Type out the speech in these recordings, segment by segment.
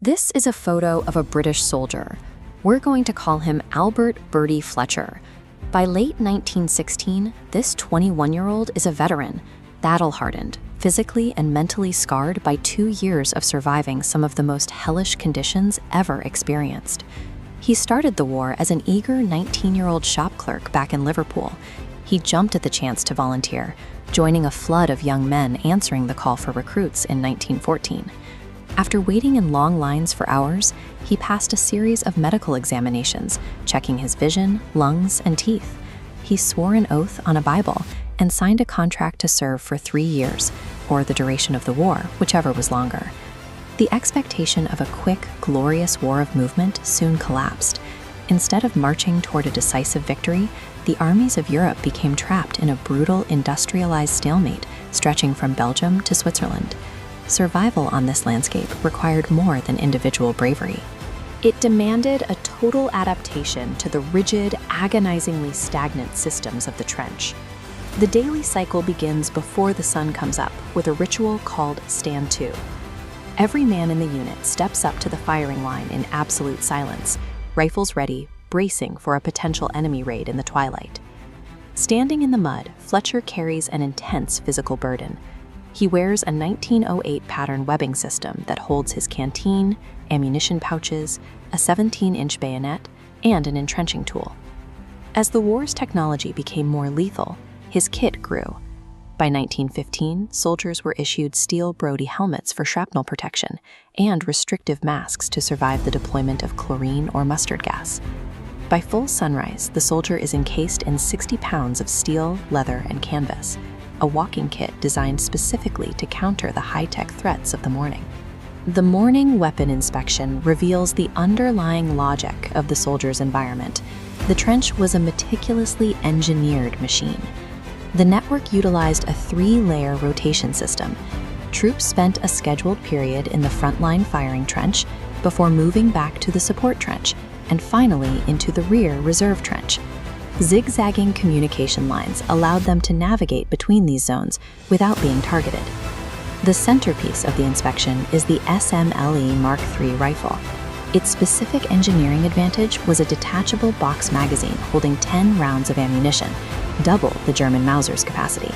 This is a photo of a British soldier. We're going to call him Albert "Bertie" Fletcher. By late 1916, this 21-year-old is a veteran, battle-hardened, physically and mentally scarred by 2 years of surviving some of the most hellish conditions ever experienced. He started the war as an eager 19-year-old shop clerk back in Liverpool. He jumped at the chance to volunteer, joining a flood of young men answering the call for recruits in 1914. After waiting in long lines for hours, he passed a series of medical examinations, checking his vision, lungs, and teeth. He swore an oath on a Bible and signed a contract to serve for 3 years, or the duration of the war, whichever was longer. The expectation of a quick, glorious war of movement soon collapsed. Instead of marching toward a decisive victory, the armies of Europe became trapped in a brutal, industrialized stalemate stretching from Belgium to Switzerland. Survival on this landscape required more than individual bravery. It demanded a total adaptation to the rigid, agonizingly stagnant systems of the trench. The daily cycle begins before the sun comes up with a ritual called Stand To. Every man in the unit steps up to the firing line in absolute silence, rifles ready, bracing for a potential enemy raid in the twilight. Standing in the mud, Fletcher carries an intense physical burden. He wears a 1908 pattern webbing system that holds his canteen, ammunition pouches, a 17-inch bayonet, and an entrenching tool. As the war's technology became more lethal, his kit grew. By 1915, soldiers were issued steel Brodie helmets for shrapnel protection and restrictive masks to survive the deployment of chlorine or mustard gas. By full sunrise, the soldier is encased in 60 pounds of steel, leather, and canvas, a walking kit designed specifically to counter the high-tech threats of the morning. The morning weapon inspection reveals the underlying logic of the soldier's environment. The trench was a meticulously engineered machine. The network utilized a 3-layer rotation system. Troops spent a scheduled period in the frontline firing trench before moving back to the support trench, and finally into the rear reserve trench. Zigzagging communication lines allowed them to navigate between these zones without being targeted. The centerpiece of the inspection is the SMLE Mark III rifle. Its specific engineering advantage was a detachable box magazine holding 10 rounds of ammunition, double the German Mauser's capacity.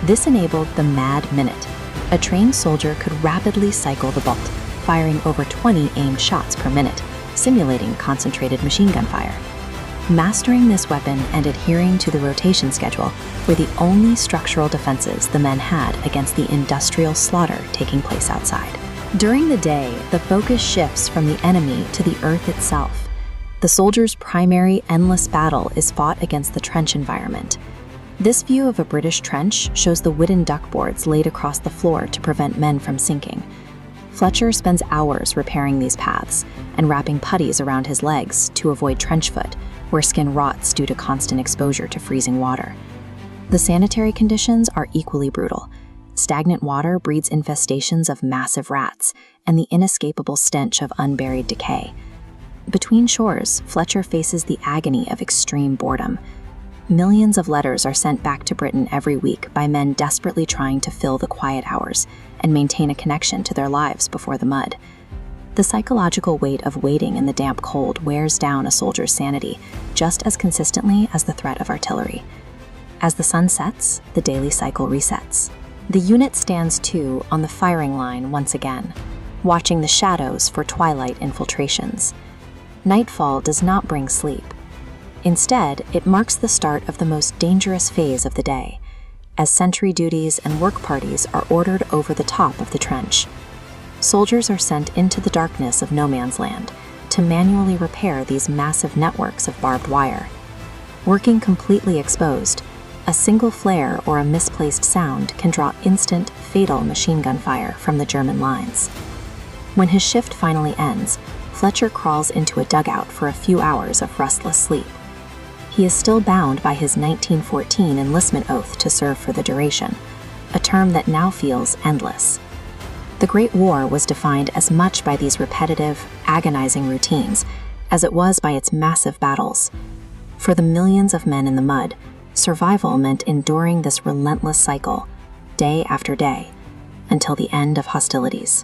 This enabled the Mad Minute. A trained soldier could rapidly cycle the bolt, firing over 20 aimed shots per minute, simulating concentrated machine gun fire. Mastering this weapon and adhering to the rotation schedule were the only structural defenses the men had against the industrial slaughter taking place outside. During the day, the focus shifts from the enemy to the earth itself. The soldier's primary endless battle is fought against the trench environment. This view of a British trench shows the wooden duckboards laid across the floor to prevent men from sinking. Fletcher spends hours repairing these paths and wrapping putties around his legs to avoid trench foot, where skin rots due to constant exposure to freezing water. The sanitary conditions are equally brutal. Stagnant water breeds infestations of massive rats and the inescapable stench of unburied decay. Between shores, Fletcher faces the agony of extreme boredom. Millions of letters are sent back to Britain every week by men desperately trying to fill the quiet hours and maintain a connection to their lives before the mud. The psychological weight of waiting in the damp cold wears down a soldier's sanity just as consistently as the threat of artillery. As the sun sets, the daily cycle resets. The unit stands to on the firing line once again, watching the shadows for twilight infiltrations. Nightfall does not bring sleep. Instead, it marks the start of the most dangerous phase of the day, as sentry duties and work parties are ordered over the top of the trench. Soldiers are sent into the darkness of no man's land to manually repair these massive networks of barbed wire. Working completely exposed, a single flare or a misplaced sound can draw instant, fatal machine gun fire from the German lines. When his shift finally ends, Fletcher crawls into a dugout for a few hours of restless sleep. He is still bound by his 1914 enlistment oath to serve for the duration, a term that now feels endless. The Great War was defined as much by these repetitive, agonizing routines as it was by its massive battles. For the millions of men in the mud, survival meant enduring this relentless cycle, day after day, until the end of hostilities.